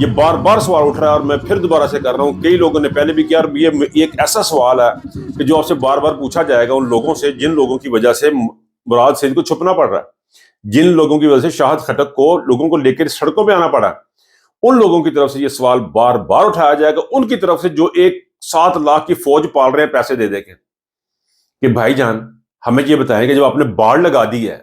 یہ بار بار سوال اٹھ رہا ہے اور میں پھر دوبارہ سے کر رہا ہوں. کئی لوگوں نے پہلے بھی کیا, اور یہ ایک ایسا سوال ہے کہ جو آپ سے بار بار پوچھا جائے گا ان لوگوں سے جن لوگوں کی وجہ سے مراد سعید کو چھپنا پڑ رہا ہے, جن لوگوں کی وجہ سے شاہد خٹک کو لوگوں کو لے کر سڑکوں پہ آنا پڑا, ان لوگوں کی طرف سے یہ سوال بار بار اٹھایا جائے گا, ان کی طرف سے جو ایک 7 لاکھ کی فوج پال رہے ہیں پیسے دے دے کے, کہ بھائی جان ہمیں یہ بتائیں کہ جب آپ نے باڑ لگا دی ہے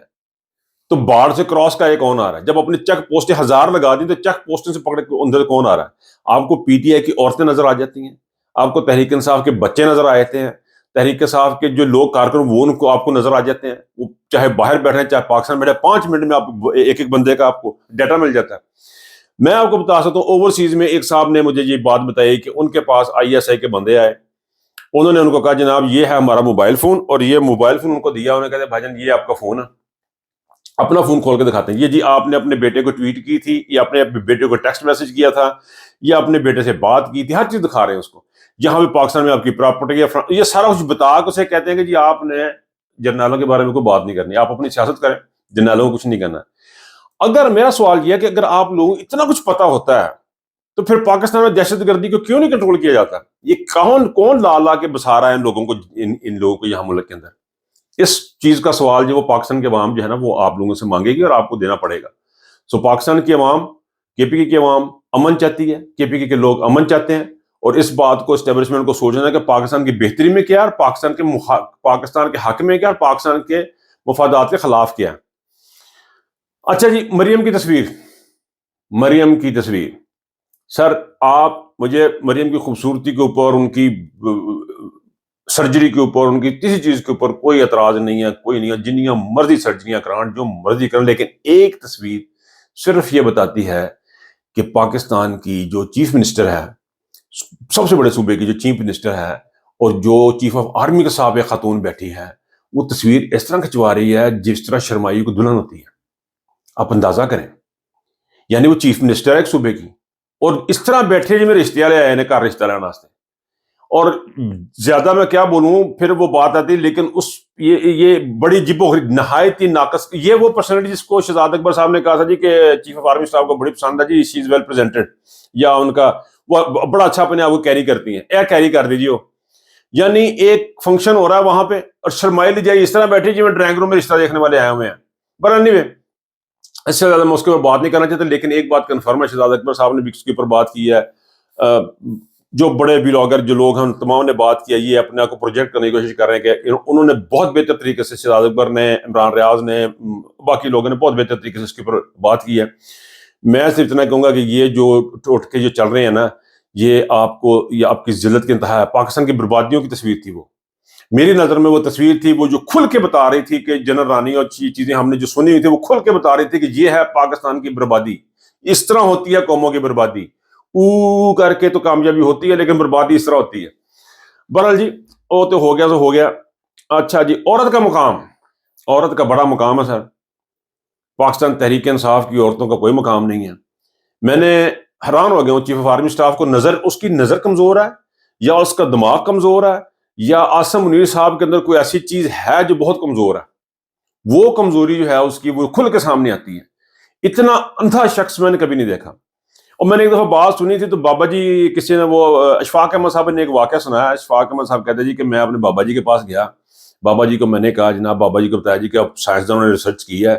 تو باڑ سے کراس کا یہ کون آ رہا ہے؟ جب اپنے چیک پوسٹیں 1000 لگا دی تو چیک پوسٹیں سے پکڑ کے اندر کون آ رہا ہے؟ آپ کو پی ٹی آئی کی عورتیں نظر آ جاتی ہیں, آپ کو تحریک انصاف کے بچے نظر آ جاتے ہیں, تحریک انصاف کے جو لوگ کارکن وہ ان کو آپ کو نظر آ جاتے ہیں, وہ چاہے باہر بیٹھے ہیں چاہے پاکستان بیٹھے, 5 منٹ میں آپ ایک بندے کا آپ کو ڈیٹا مل جاتا ہے. میں آپ کو بتا سکتا ہوں اوورسیز میں ایک صاحب نے مجھے یہ بات بتائی کہ ان کے پاس آئی ایس آئی کے بندے آئے, انہوں نے ان کو کہا جناب یہ ہے ہمارا موبائل فون, اور یہ موبائل فون ان کو دیا, انہوں نے کہا بھائی جان یہ آپ کا فون ہے, اپنا فون کھول کے دکھاتے ہیں, یہ جی آپ نے اپنے بیٹے کو ٹویٹ کی تھی, یا اپنے بیٹے کو ٹیکسٹ میسج کیا تھا, یا اپنے بیٹے سے بات کی تھی, ہر چیز دکھا رہے ہیں اس کو, یہاں پہ پاکستان میں آپ کی پراپرٹی ہے, یہ سارا کچھ بتا کے اسے کہتے ہیں کہ جی آپ نے جرنیلوں کے بارے میں کوئی بات نہیں کرنی, آپ اپنی سیاست کریں, جرنیلوں کو کچھ نہیں کرنا. اگر میرا سوال یہ ہے کہ اگر آپ لوگوں کو اتنا کچھ پتا ہوتا ہے تو پھر پاکستان میں دہشت گردی کو کیوں نہیں کنٹرول کیا جاتا؟ یہ کون لا کے بسا رہا ہے ان لوگوں کو, ان لوگوں کو یہاں ملک کے اندر؟ اس چیز کا سوال جو وہ پاکستان کے عوام جو ہے نا وہ آپ لوگوں سے مانگے گی اور آپ کو دینا پڑے گا. سو پاکستان کی عوام, کے پی کے کی عوام امن چاہتی ہے, کے پی کے لوگ امن چاہتے ہیں, اور اس بات کو اسٹیبلشمنٹ کو سوچنا ہے کہ پاکستان کی بہتری میں کیا ہے, اور پاکستان کے حق میں کیا, اور پاکستان کے مفادات کے خلاف کیا ہے. اچھا جی, مریم کی تصویر سر, آپ مجھے مریم کی خوبصورتی کے اوپر, ان کی سرجری کے اوپر, ان کی کسی چیز کے اوپر کوئی اعتراض نہیں ہے, کوئی نہیں ہے, جنیاں مرضی سرجریاں کران, جو مرضی کریں, لیکن ایک تصویر صرف یہ بتاتی ہے کہ پاکستان کی جو چیف منسٹر ہے, سب سے بڑے صوبے کی جو چیف منسٹر ہے, اور جو چیف آف آرمی کے سابق خاتون بیٹھی ہے, وہ تصویر اس طرح کھنچوا رہی ہے جس طرح شرمائی کو دلہن ہوتی ہے. آپ اندازہ کریں, یعنی وہ چیف منسٹر ہے ایک صوبے کی, اور اس طرح بیٹھے جی میں رشتے والے آئے نے گھر رشتہ لینا واسطے, اور زیادہ میں کیا بولوں, پھر وہ بات آتی, لیکن یہ بڑی عجیب و غریب نہایت ہی ناقص, یہ وہ پرسنالٹی جس کو شہزاد اکبر صاحب نے کہا تھا جی کہ چیف آف آرمی اسٹاف کو بڑی پسند ہے جی, شی از ویل پریزنٹڈ, یا ان کا وہ بڑا اچھا اپنے آپ کو کیری کرتی ہیں, کیری کر دیجیے ہو, یعنی ایک فنکشن ہو رہا ہے وہاں پہ اور شرمائی لی جائے اس طرح بیٹھے جی میں ڈرائنگ روم میں رشتہ دیکھنے والے آئے ہوئے ہیں. پر اینی وے, اس سے زیادہ میں اس کے اوپر بات نہیں کرنا چاہتا, لیکن ایک بات کنفرم ہے, شہزاد اکبر صاحب نے بھی اس کے اوپر بات کی ہے, جو بڑے بلاگر جو لوگ ہیں تمام نے بات کیا, یہ اپنے آپ کو پروجیکٹ کرنے کی کوشش کر رہے ہیں کہ انہوں نے بہت بہتر طریقے سے, شہزاد اکبر نے, عمران ریاض نے, باقی لوگوں نے بہت بہتر طریقے سے اس کے اوپر بات کی ہے. میں صرف اتنا کہوں گا کہ یہ جو ٹوٹکے جو چل رہے ہیں نا, یہ آپ کو, یہ آپ کی ذلت کی انتہا ہے. پاکستان کی بربادیوں کی تصویر تھی وہ, میری نظر میں وہ تصویر تھی, وہ جو کھل کے بتا رہی تھی کہ جنرل رانی اور چیزیں ہم نے جو سنی ہوئی تھی وہ کھل کے بتا رہی تھی کہ یہ ہے پاکستان کی بربادی, اس طرح ہوتی ہے قوموں کی بربادی, او کر کے تو کامیابی ہوتی ہے لیکن بربادی اس طرح ہوتی ہے. بہرحال جی, وہ تو ہو گیا تو ہو گیا. اچھا جی, عورت کا مقام, عورت کا بڑا مقام ہے سر. پاکستان تحریک انصاف کی عورتوں کا کوئی مقام نہیں ہے. میں نے حیران ہو گیا ہوں, چیف آف آرمی اسٹاف کو اس کی نظر کمزور ہے, یا اس کا دماغ کمزور ہے, یا عاصم منیر صاحب کے اندر کوئی ایسی چیز ہے جو بہت کمزور ہے. وہ کمزوری جو ہے اس کی وہ کھل کے سامنے آتی ہے. اتنا اندھا شخص میں نے کبھی نہیں دیکھا. اور میں نے ایک دفعہ بات سنی تھی تو بابا جی, کسی نے, وہ اشفاق احمد صاحب نے ایک واقعہ سنایا. اشفاق احمد صاحب کہتے جی کہ میں اپنے بابا جی کے پاس گیا, بابا جی کو میں نے کہا جناب, بابا جی کو بتایا جی کہ اب سائنسدانوں نے ریسرچ کی ہے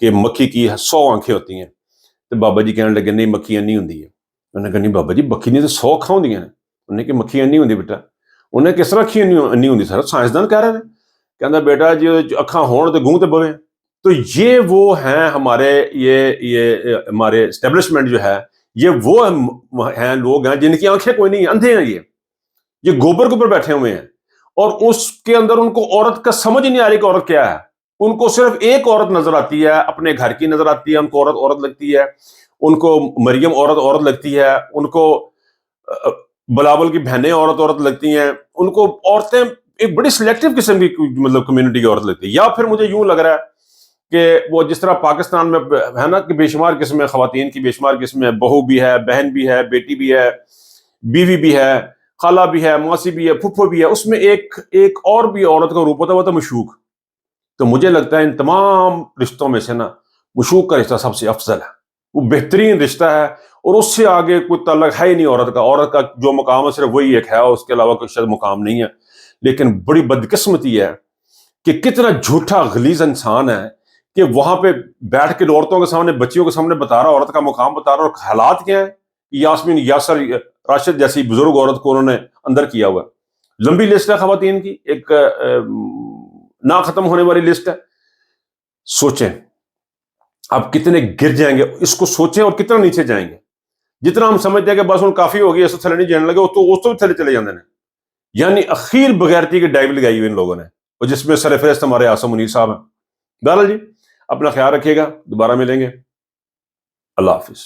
کہ مکھی کی 100 آنکھیں ہوتی ہیں. تو بابا جی کہنے لگے نہیں مکھیاں نہیں ہوندی ہے. انہوں نے کہا نہیں بابا جی مکھی نہیں تو 100 اکھاں ہوندیاں ہیں. انہوں نے کہ مکھیاں نہیں ہوندی بیٹا. انہیں کس طرح اکھیاں نہیں ہوندی سر, سائنسدان کہہ رہے ہیں. کہنا بیٹا جی اکھاں ہون تو گوں تے بویں. تو یہ وہ ہیں ہمارے, یہ ہمارے اسٹیبلشمنٹ جو ہے, یہ وہ ہیں لوگ ہیں جن کی آنکھیں کوئی نہیں, اندھے ہیں یہ گوبر کے اوپر بیٹھے ہوئے ہیں, اور اس کے اندر ان کو عورت کا سمجھ نہیں آ رہی کہ عورت کیا ہے. ان کو صرف ایک عورت نظر آتی ہے, اپنے گھر کی نظر آتی ہے, ان کو عورت لگتی ہے, ان کو مریم عورت لگتی ہے, ان کو بلاول کی بہنیں عورت لگتی ہیں, ان کو عورتیں ایک بڑی سلیکٹو قسم کی مطلب کمیونٹی کی عورت لگتی ہے. یا پھر مجھے یوں لگ رہا ہے کہ وہ جس طرح پاکستان میں ہے نا کہ بے شمار قسمیں, خواتین کی بے شمار قسمیں, بہو بھی ہے, بہن بھی ہے, بیٹی بھی ہے, بیوی بھی ہے, خالہ بھی ہے, موسی بھی ہے, پھپھو بھی ہے, اس میں ایک اور بھی عورت کا روپ ہوتا ہے, وہ تو مشوق. تو مجھے لگتا ہے ان تمام رشتوں میں سے نا مشوق کا رشتہ سب سے افضل ہے. وہ بہترین رشتہ ہے، اور اس سے آگے کوئی تعلق ہے ہی نہیں عورت کا. عورت کا جو مقام ہے صرف وہی ایک ہے، اس کے علاوہ کوئی شاید مقام نہیں ہے. لیکن بڑی بدقسمتی ہے کہ کتنا جھوٹا غلیظ انسان ہے کہ وہاں پہ بیٹھ کے عورتوں کے سامنے، بچیوں کے سامنے بتا رہا، عورت کا مقام بتا رہا، اور حالات کیا ہے. یاسمین یاسر راشد جیسی بزرگ عورت کو انہوں نے اندر کیا ہوا ہے. لمبی لسٹ ہے خواتین کی، ایک نہ ختم ہونے والی لسٹ ہے. سوچیں آپ کتنے گر جائیں گے، اس کو سوچیں، اور کتنا نیچے جائیں گے. جتنا ہم سمجھتے ہیں کہ بس ان کافی ہوگی، ایسے تھلے نہیں جانے لگے، اس تو بھی تھلے چلے جاندے ہیں. یعنی اخیر بغیرتی کی ڈائیو لگائی ہوئی ان لوگوں نے، اور جس میں سرفہرست ہمارے عاصم منیر صاحب ہیں. بہرحال جی، اپنا خیال رکھیے گا، دوبارہ ملیں گے. اللہ حافظ.